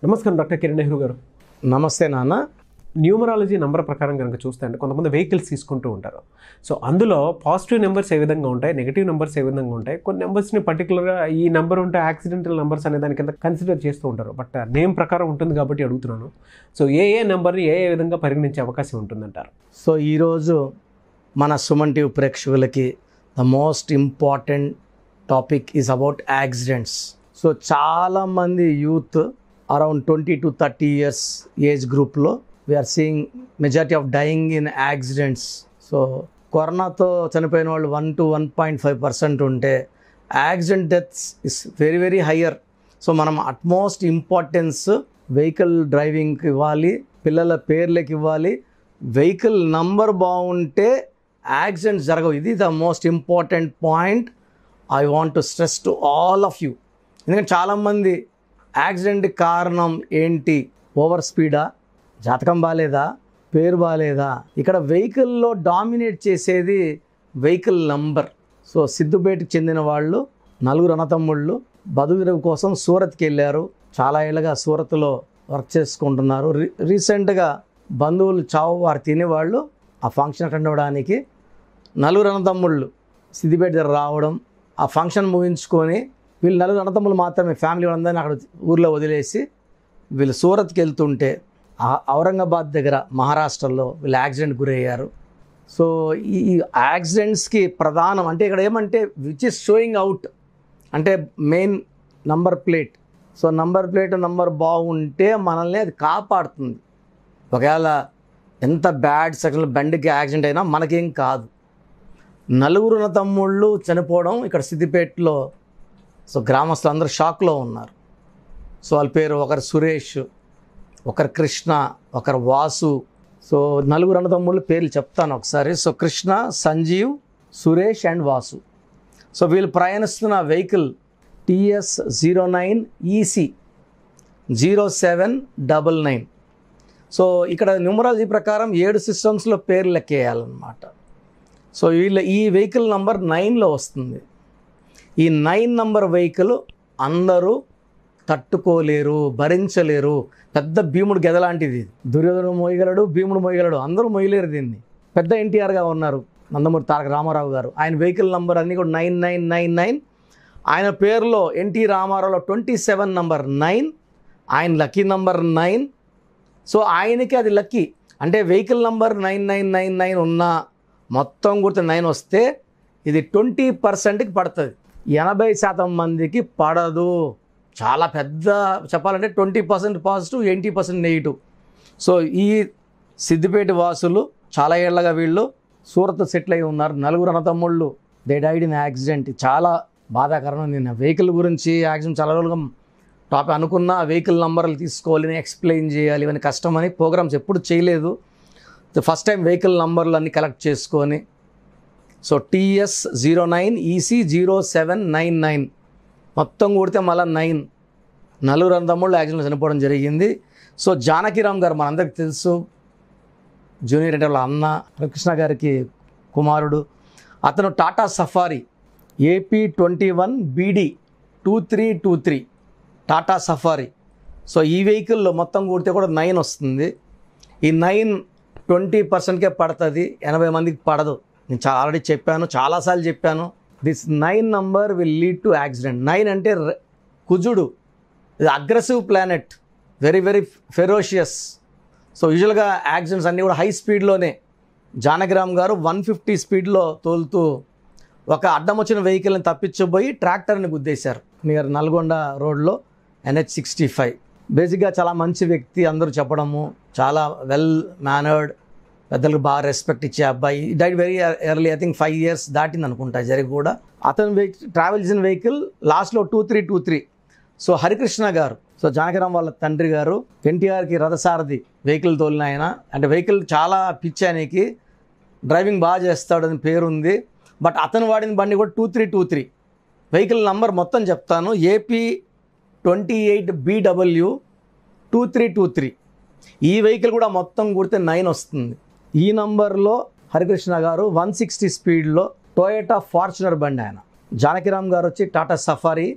నమస్కారం డాక్టర్ కిరణ్ నెహ్రూ గారు. నమస్తే నాన్న. న్యూమరాలజీ నెంబర్ ప్రకారం కనుక చూస్తే అంటే కొంతమంది వెహికల్స్ తీసుకుంటూ ఉంటారు. సో అందులో పాజిటివ్ నెంబర్స్ ఏ విధంగా ఉంటాయి, నెగిటివ్ నెంబర్స్ ఏ విధంగా ఉంటాయి, కొన్ని నెంబర్స్ని పర్టికులర్గా ఈ నెంబర్ ఉంటే యాక్సిడెంటల్ నెంబర్స్ అనే దాని కింద కన్సిడర్ చేస్తూ ఉంటారు. బట్ నేమ్ ప్రకారం ఉంటుంది కాబట్టి అడుగుతున్నాను. సో ఏ నెంబర్ని ఏ విధంగా పరిగణించే అవకాశం ఉంటుందంటారు? సో ఈరోజు మన సుమన్ టీవీ ప్రేక్షకులకి the most important topic is about accidents. So చాలామంది youth around 20 to 30 years age గ్రూప్లో we are seeing majority of dying in accidents. So కరోనాతో చనిపోయిన వాళ్ళు 1 to 1.5% ఉంటే accident deaths is very very higher. So మనం అట్మోస్ట్ ఇంపార్టెన్స్ వెహికల్ డ్రైవింగ్కి ఇవ్వాలి, పిల్లల పేర్లకి ఇవ్వాలి. వెహికల్ నంబర్ బాగుంటే యాక్సిడెంట్స్ జరగవు. ఇది the most important point I want to stress to all of you. ఎందుకంటే చాలామంది యాక్సిడెంట్ కారణం ఏంటి, ఓవర్ స్పీడా, జాతకం బాగాలేదా, పేరు బాగాలేదా. ఇక్కడ వెహికల్లో డామినేట్ చేసేది వెహికల్ నంబర్. సో సిద్దుపేటకి చెందిన వాళ్ళు 4 అన్నతమ్ముళ్ళు బతుకు కోసం సూరత్కి వెళ్ళారు. చాలా ఏళ్ళగా సూరత్లో వర్క్ చేసుకుంటున్నారు. రీసెంట్గా బంధువులు చావు వారు తినేవాళ్ళు ఆ ఫంక్షన్ అటెండ్ అవ్వడానికి 4 అన్నతమ్ముళ్ళు సిద్దిపేట దగ్గర రావడం, ఆ ఫంక్షన్ ముగించుకొని వీళ్ళు 4 అన్నతమ్ములు మాత్రమే ఫ్యామిలీ వాళ్ళందరినీ అక్కడ ఊర్లో వదిలేసి వీళ్ళు సూరత్కి వెళ్తుంటే ఔరంగాబాద్ దగ్గర మహారాష్ట్రలో వీళ్ళు యాక్సిడెంట్ గురయ్యారు. సో ఈ యాక్సిడెంట్స్కి ప్రధానం అంటే ఇక్కడ ఏమంటే విచ్ ఇస్ షోయింగ్ అవుట్ అంటే main number plate. So number plate number బాగుంటే మనల్ని అది కాపాడుతుంది. ఒకవేళ ఎంత బ్యాడ్ సెక్షన్లో బండికి యాక్సిడెంట్ అయినా మనకేం కాదు. 4 అన్నతమ్ముళ్ళు చనిపోవడం ఇక్కడ సిద్దిపేటలో. సో గ్రామస్తులు అందరూ షాక్లో ఉన్నారు. సో వాళ్ళ పేరు ఒకరు సురేష్, ఒకరు కృష్ణ, ఒకరు వాసు. సో 4 అన్నతమ్ముళ్ళ పేర్లు చెప్తాను ఒకసారి. So Krishna, Sanjeev, Suresh and Vasu. So వీళ్ళు ప్రయాణిస్తున్న వెహికల్ TS 09 EC 0799. సో ఇక్కడ న్యూమరాలజీ ప్రకారం 7 సిస్టమ్స్లో పేర్లు లెక్కేయాలన్నమాట. సో ఈ వెహికల్ నంబర్ 9లో వస్తుంది. ఈ 9 నంబర్ వెహికల్ అందరూ తట్టుకోలేరు, భరించలేరు. పెద్ద భీముడు గెద లాంటిది. దుర్యోధను మోయగలడు, భీముడు మోయగలడు, అందరూ మోయలేరు దీన్ని. పెద్ద ఎన్టీఆర్గా ఉన్నారు నందమూరి తారక రామారావు గారు. ఆయన వెహికల్ నంబర్ అన్నీ కూడా 9999. ఆయన పేరులో ఎన్టీ రామారావులో 27 నంబర్ 9, ఆయన లక్కీ నంబర్ 9. సో ఆయనకి అది లక్కీ. అంటే వెహికల్ నంబర్ 9999 ఉన్నా మొత్తం గుర్తు 9 వస్తే ఇది 20%కి పడుతుంది. 80% మందికి పడదు. చాలా పెద్ద చెప్పాలంటే 20% పాజిటివ్, 80% నెగిటివ్. సో ఈ సిద్దిపేట వాసులు చాలా ఏళ్ళగా వీళ్ళు సూరత్ సెటిల్ అయి ఉన్నారు. 4 అన్నతమ్ముళ్ళు దే డైడ్ ఇన్ యాక్సిడెంట్. చాలా బాధాకరం. నేను వెహికల్ గురించి యాక్సిడెంట్ చాలా రోజులుగా టాపిక్ అనుకున్న వెహికల్ నంబర్లు తీసుకోవాలి, ఎక్స్ప్లెయిన్ చేయాలి, ఇవన్నీ కష్టమని ప్రోగ్రామ్స్ ఎప్పుడు చేయలేదు. ఫస్ట్ టైం వెహికల్ నంబర్లు అన్నీ కలెక్ట్ చేసుకొని సో TS 09 EC 0799 మొత్తం కూడితే మళ్ళీ 9 అన్నతమ్ముళ్ళు యాక్సిడెంట్ చనిపోవడం జరిగింది. సో జానకిరామ్ గారు మనందరికి తెలుసు, జూనియర్ అంటే వాళ్ళ అన్న, కృష్ణ గారికి కుమారుడు. అతను Tata safari AP21 BD 2323 Tata safari. So ఈ వెహికల్లో మొత్తం కూడితే కూడా 9 వస్తుంది. ఈ 9 20%కే పడుతుంది, 80 మందికి పడదు. నేను ఆల్రెడీ చెప్పాను, చాలాసార్లు చెప్పాను. This 9 number will lead to accident. 9 అంటే కుజుడు, ఇది aggressive planet, very very ferocious. So యూజువల్గా యాక్సిడెంట్స్ అన్నీ కూడా హై స్పీడ్లోనే. జానకిరామ్ గారు 150 స్పీడ్లో తోలుతూ ఒక అడ్డం వచ్చిన వెహికల్ని తప్పించబోయి ట్రాక్టర్ని గుద్దేశారు నియర్ నల్గొండ రోడ్లో NH65. బేసిక్గా చాలా మంచి వ్యక్తి అందరూ చెప్పడము, చాలా వెల్ మేనర్డ్, పెద్దలకు బాగా రెస్పెక్ట్ ఇచ్చే అబ్బాయి. Died very early, I think 5 years దాటింది అనుకుంటా జరిగి కూడా. అతను ట్రావెల్ చేసిన వెహికల్ లాస్ట్లో 2323. సో హరికృష్ణ గారు, సో జానకిరామ్ వాళ్ళ తండ్రి గారు ఎన్టీఆర్కి రథసారథి వెహికల్ తోలిన ఆయన. అంటే వెహికల్ చాలా పిచ్చానికి, డ్రైవింగ్ బాగా చేస్తాడని పేరుంది. బట్ అతను వాడిన బండి కూడా 2323. వెహికల్ నంబర్ మొత్తం చెప్తాను, AP28 BW 2323. ఈ వెహికల్ కూడా మొత్తం కుడితే 9 వస్తుంది. ఈ నంబర్లో హరికృష్ణ గారు 160 స్పీడ్లో టొయోటా ఫార్చునర్ బండి ఆయన. జానకిరామ్ గారు వచ్చి టాటా సఫారీ,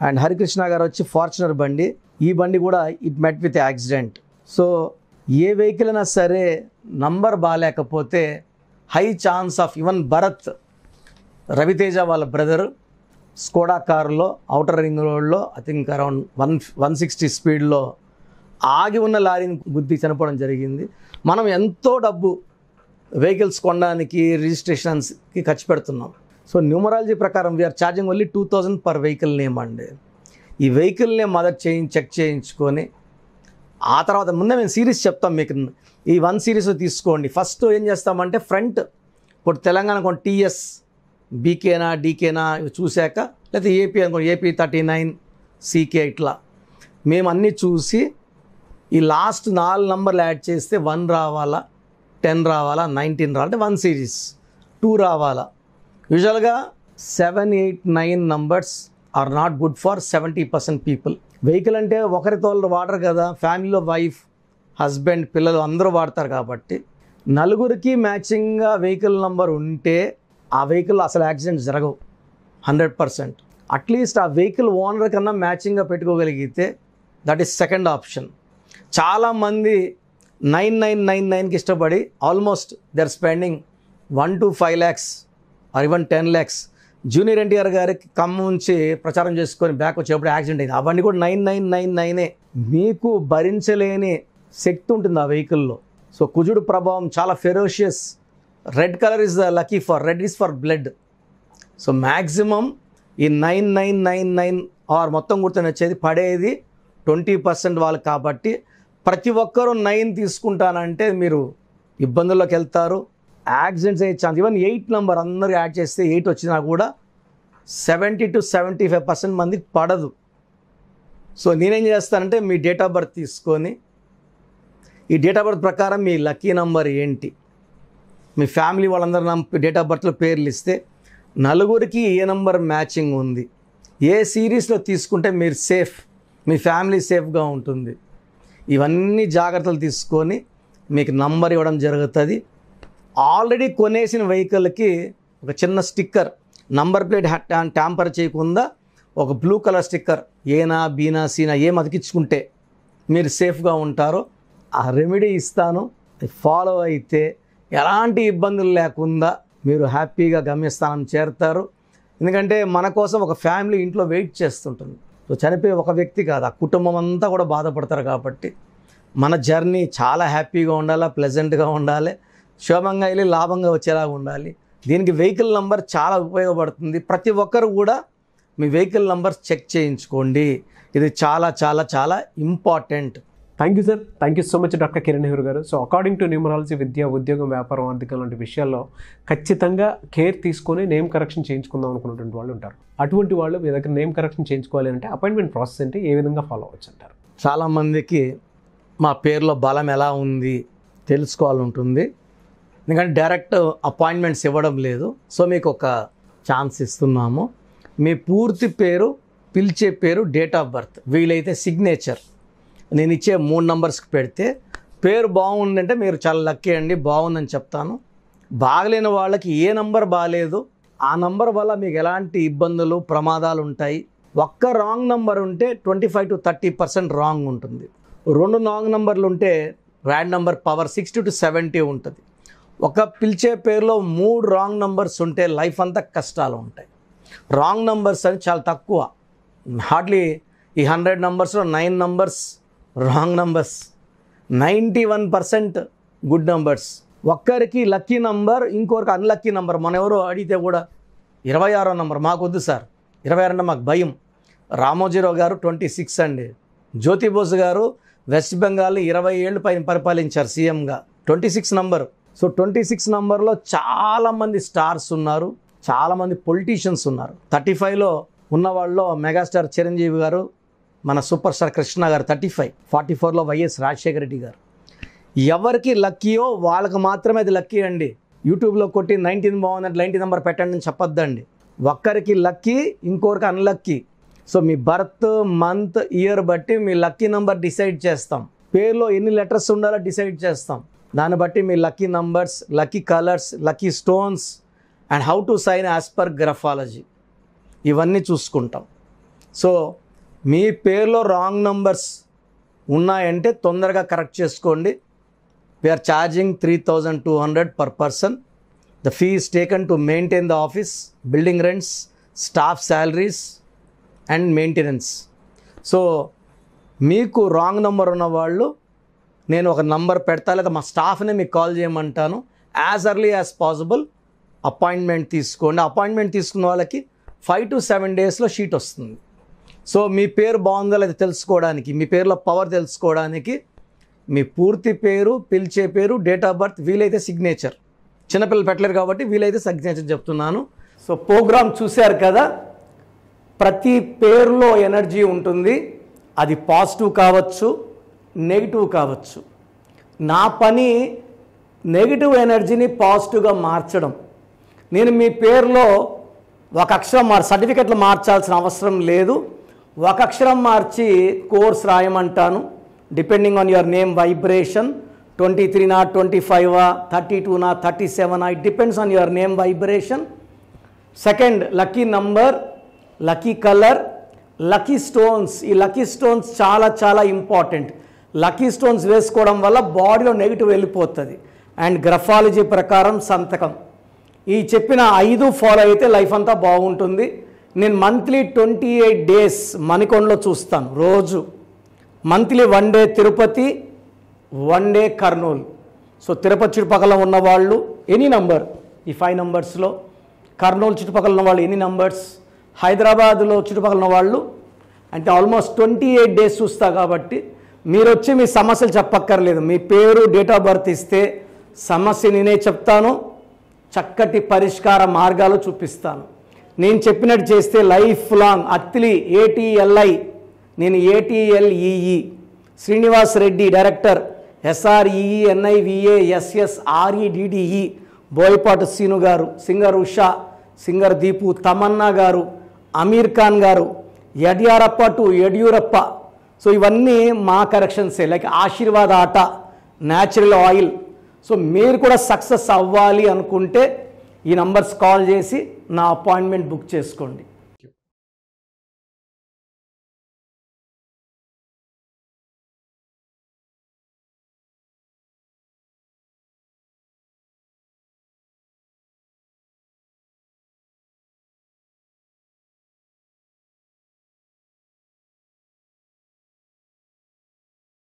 అండ్ హరికృష్ణ గారు వచ్చి ఫార్చునర్ బండి. ఈ బండి కూడా it met with accident. So ఏ వెహికల్ అయినా సరే నంబర్ బాగాలేకపోతే high chance of even Bharat Ravi Teja వాళ్ళ బ్రదర్ స్కోడా కారులో అవుటర్ రింగ్ రోడ్లో ఐ థింక్ అరౌండ్ 160 స్పీడ్లో ఆగి ఉన్న లారీని గుద్ది చనిపోవడం జరిగింది. మనం ఎంతో డబ్బు వెహికల్స్ కొనడానికి రిజిస్ట్రేషన్స్కి ఖర్చు పెడుతున్నాం. సో న్యూమరాలజీ ప్రకారం we're charging only 2000 per vehicle name అండి. ఈ వెహికల్ నేమ్ మొదట చెక్ చేయించుకొని ఆ తర్వాత ముందే మేము సిరీస్ చెప్తాం మీకు. ఈ 1 సిరీస్ తీసుకోండి. ఫస్ట్ ఏం చేస్తామంటే ఫ్రంట్ ఇప్పుడు తెలంగాణ కొన్ని టీఎస్ బీకేనా డీకేనా ఇవి చూశాక, లేకపోతే ఏపీ అనుకోండి ఏపీ 39 సీకే, ఇట్లా మేము అన్నీ చూసి ఈ లాస్ట్ 4 నంబర్లు యాడ్ చేస్తే 1 రావాలా, 10 రావాలా, 19 రావాలా, అంటే 1 సిరీస్ 2 రావాలా. యూజువల్గా 7, 8, 9 numbers are not good for 70% people. Vehicle అంటే ఒకరితో వాడరు కదా, ఫ్యామిలీలో వైఫ్, హస్బెండ్, పిల్లలు అందరూ వాడతారు కాబట్టి నలుగురికి మ్యాచింగ్గా వెహికల్ నంబర్ ఉంటే ఆ వెహికల్ అసలు యాక్సిడెంట్స్ జరగవు 100%. అట్లీస్ట్ ఆ వెహికల్ ఓనర్ కన్నా మ్యాచింగ్గా పెట్టుకోగలిగితే దట్ ఈస్ సెకండ్ ఆప్షన్. చాలామంది 9999కి ఇష్టపడి almost they are spending 1 to 5 lakhs or even 10 lakhs. Junior NTR గారికి ఖమ్మం నుంచి ప్రచారం చేసుకొని బ్యాక్ వచ్చేప్పుడు యాక్సిడెంట్ అయింది. అవన్నీ కూడా 9999. మీకు భరించలేని శక్తి ఉంటుంది ఆ వెహికల్లో. సో కుజుడు ప్రభావం చాలా ferocious. Red colour is the lucky for, red is for blood. So maximum ఈ 9999 ఆర్ మొత్తం గుర్తుని వచ్చేది పడేది 20% వాళ్ళు కాబట్టి ప్రతి ఒక్కరూ 9 తీసుకుంటానంటే మీరు ఇబ్బందుల్లోకి వెళ్తారు. యాక్సిడెంట్స్ అయ్యే ఛాన్స్. ఈవెన్ 8 నెంబర్ అందరూ యాడ్ చేస్తే 8 వచ్చినా కూడా 70 to 75% మందికి పడదు. సో నేనేం చేస్తానంటే మీ డేట్ ఆఫ్ బర్త్ తీసుకొని ఈ డేట్ ఆఫ్ బర్త్ ప్రకారం మీ లక్కీ నెంబర్ ఏంటి, మీ ఫ్యామిలీ వాళ్ళందరూ డేట్ ఆఫ్ బర్త్లో పేర్లు ఇస్తే నలుగురికి ఏ నెంబర్ మ్యాచింగ్ ఉంది, ఏ సిరీస్లో తీసుకుంటే మీరు సేఫ్, మీ ఫ్యామిలీ సేఫ్గా ఉంటుంది. ఇవన్నీ జాగ్రత్తలు తీసుకొని మీకు నంబర్ ఇవ్వడం జరుగుతుంది. ఆల్రెడీ కొనేసిన వెహికల్కి ఒక చిన్న స్టిక్కర్, నంబర్ ప్లేట్ ట్యాంపర్ చేయకుండా ఒక బ్లూ కలర్ స్టిక్కర్ ఏనా బీనా సీనా ఏం అతికించుకుంటే మీరు సేఫ్గా ఉంటారో ఆ రెమెడీ ఇస్తాను. ఫాలో అయితే ఎలాంటి ఇబ్బందులు లేకుండా మీరు హ్యాపీగా గమ్యస్థానం చేరుతారు. ఎందుకంటే మన కోసం ఒక ఫ్యామిలీ ఇంట్లో వెయిట్ చేస్తుంటుంది. సో చనిపోయే ఒక వ్యక్తి కాదు, ఆ కుటుంబం అంతా కూడా బాధపడతారు. కాబట్టి మన జర్నీ చాలా హ్యాపీగా ఉండాలి, ప్లెజెంట్గా ఉండాలి, శోభంగా వెళ్ళి లాభంగా వచ్చేలాగా ఉండాలి. దీనికి వెహికల్ నంబర్ చాలా ఉపయోగపడుతుంది. ప్రతి ఒక్కరు కూడా మీ వెహికల్ నంబర్ చెక్ చేయించుకోండి. ఇది చాలా చాలా చాలా important. Thank you sir. Thank you so much doctor Kiran Nehru గారు. సో అకార్డింగ్ టు న్యూమరాలజీ విద్య, ఉద్యోగం, వ్యాపారం, ఆర్థికం లాంటి విషయాల్లో ఖచ్చితంగా కేర్ తీసుకొని నేమ్ కరెక్షన్ చేయించుకుందాం అనుకున్నటువంటి వాళ్ళు ఉంటారు. అటువంటి వాళ్ళు మీ దగ్గర నేమ్ కరెక్షన్ చేయించుకోవాలి అంటే అపాయింట్మెంట్ ప్రాసెస్ అంటే ఏ విధంగా ఫాలో అవ్వచ్చు అంటారు? చాలామందికి మా పేరులో బలం ఎలా ఉంది తెలుసుకోవాలని ఉంటుంది. ఎందుకంటే డైరెక్ట్ అపాయింట్మెంట్స్ ఇవ్వడం లేదు. సో మీకు ఒక ఛాన్స్ ఇస్తున్నాము. మీ పూర్తి పేరు, పిలిచే పేరు, డేట్ ఆఫ్ బర్త్, వీలైతే సిగ్నేచర్ నేను ఇచ్చే 3 నంబర్స్కి పెడితే పేరు బాగుందంటే మీరు చాలా లక్కీ అండి, బాగుందని చెప్తాను. బాగలేని వాళ్ళకి ఏ నంబర్ బాగాలేదు, ఆ నంబర్ వల్ల మీకు ఎలాంటి ఇబ్బందులు, ప్రమాదాలు ఉంటాయి. ఒక్క రాంగ్ నంబర్ ఉంటే 25 to 30% రాంగ్ ఉంటుంది. 2 రాంగ్ నంబర్లు ఉంటే ర్యాడ్ నంబర్ పవర్ 60 to 70 ఉంటుంది. ఒక పిలిచే పేరులో 3 రాంగ్ నంబర్స్ ఉంటే లైఫ్ అంతా కష్టాలు ఉంటాయి. రాంగ్ నంబర్స్ అని చాలా తక్కువ. హార్డ్లీ ఈ 100 నంబర్స్లో 9 numbers wrong numbers, 91% good numbers. ఒక్కరికి లక్కీ నంబర్, ఇంకొకరికి అన్లక్కీ నంబర్. మన ఎవరో అడిగితే కూడా 26వ నంబర్ మాకు వద్దు సార్, 26 అంటే మాకు భయం. రామోజీరావు గారు 26 అండి. జ్యోతిబోస్ గారు వెస్ట్ బెంగాల్ 20 ఏళ్ళు పైన పరిపాలించారు సీఎంగా. 26 నంబరు. సో 26 నంబర్లో చాలామంది స్టార్స్ ఉన్నారు, చాలామంది పొలిటీషియన్స్ ఉన్నారు. 35లో ఉన్న వాళ్ళలో మెగాస్టార్ చిరంజీవి గారు, మన సూపర్ స్టార్ కృష్ణ గారు 35, 44లో వైఎస్ రాజశేఖర రెడ్డి గారు. ఎవరికి లక్కీయో వాళ్ళకి మాత్రమే అది లక్కీ అండి. యూట్యూబ్లో కొట్టి 19 బాగుందంటే 90 నెంబర్ పెట్టండి అని చెప్పొద్దండి. ఒక్కరికి లక్కీ, ఇంకొకరికి అన్లక్కీ. సో మీ బర్త్, మంత్, ఇయర్ బట్టి మీ లక్కీ నెంబర్ డిసైడ్ చేస్తాం. పేరులో ఎన్ని లెటర్స్ ఉండాలో డిసైడ్ చేస్తాం. దాన్ని బట్టి మీ lucky numbers, lucky colours, lucky stones and how to sign as per graphology ఇవన్నీ చూసుకుంటాం. సో మీ పేరులో రాంగ్ నంబర్స్ ఉన్నాయంటే తొందరగా కరెక్ట్ చేసుకోండి. We're charging 3,200 per person. The fee is taken to maintain the office, building rents, staff salaries and maintenance. So మీకు wrong number ఉన్న వాళ్ళు నేను ఒక నంబర్ పెడతా, లేదా మా స్టాఫ్నే మీకు కాల్ చేయమంటాను. As early as possible appointment తీసుకోండి. అపాయింట్మెంట్ తీసుకున్న వాళ్ళకి 5 to 7 డేస్లో షీట్ వస్తుంది. సో మీ పేరు బాగుందో లేదా తెలుసుకోవడానికి, మీ పేరులో పవర్ తెలుసుకోవడానికి మీ పూర్తి పేరు, పిలిచే పేరు, డేట్ ఆఫ్ బర్త్, వీలైతే సిగ్నేచర్. చిన్నపిల్లలు పెట్టలేరు కాబట్టి వీలైతే సిగ్నేచర్ చెప్తున్నాను. సో ప్రోగ్రామ్ చూశారు కదా, ప్రతి పేరులో ఎనర్జీ ఉంటుంది. అది పాజిటివ్ కావచ్చు, నెగిటివ్ కావచ్చు. నా పని నెగిటివ్ ఎనర్జీని పాజిటివ్గా మార్చడం. నేను మీ పేరులో ఒక అక్షరం సర్టిఫికెట్లు మార్చాల్సిన అవసరం లేదు. ఒక అక్షరం మార్చి కోర్స్ రాయమంటాను. Depending on your name vibration, 23 25 32 37, it depends on your name vibration. Second, lucky number, lucky colour, lucky stones. ఈ లక్కీ స్టోన్స్ చాలా చాలా ఇంపార్టెంట్. లక్కీ స్టోన్స్ వేసుకోవడం వల్ల బాడీలో నెగిటివ్ వెళ్ళిపోతుంది. అండ్ గ్రఫాలజీ ప్రకారం సంతకం. ఈ చెప్పిన 5 ఫాలో అయితే లైఫ్ అంతా బాగుంటుంది. నేను మంత్లీ 28 డేస్ మణికొండలో చూస్తాను రోజు. Monthly 1 day Tirupati, 1 day Kurnool. So Tirupati చుట్టుపక్కల ఉన్నవాళ్ళు ఎనీ నంబర్, ఈ 5 నంబర్స్లో, కర్నూలు చుట్టుపక్కల ఉన్నవాళ్ళు ఎనీ నంబర్స్, హైదరాబాద్లో చుట్టుపక్కల ఉన్నవాళ్ళు అంటే ఆల్మోస్ట్ 28 డేస్ చూస్తా. కాబట్టి మీరు వచ్చి మీ సమస్యలు చెప్పక్కర్లేదు. మీ పేరు, డేట్ ఆఫ్ బర్త్ ఇస్తే సమస్య నేనే చెప్తాను, చక్కటి పరిష్కార మార్గాలు చూపిస్తాను. నేను చెప్పినట్టు చేస్తే లైఫ్ లాంగ్. అత్తిలి ATLI, నేను ATLEE, Srinivas Reddy director, SREENIVASSREDDE, Boyapati Seenu గారు, సింగర్ ఉషా, సింగర్ దీపు, తమన్నా గారు, అమీర్ ఖాన్ గారు, యడ్యారప్ప టు యడ్యూరప్ప. సో ఇవన్నీ మా కరెక్షన్సే. లైక్ ఆశీర్వాద్ ఆట, న్యాచురల్ ఆయిల్. సో మీరు కూడా సక్సెస్ అవ్వాలి అనుకుంటే ఈ నంబర్స్ కాల్ చేసి నా అపాయింట్మెంట్ బుక్ చేసుకోండి.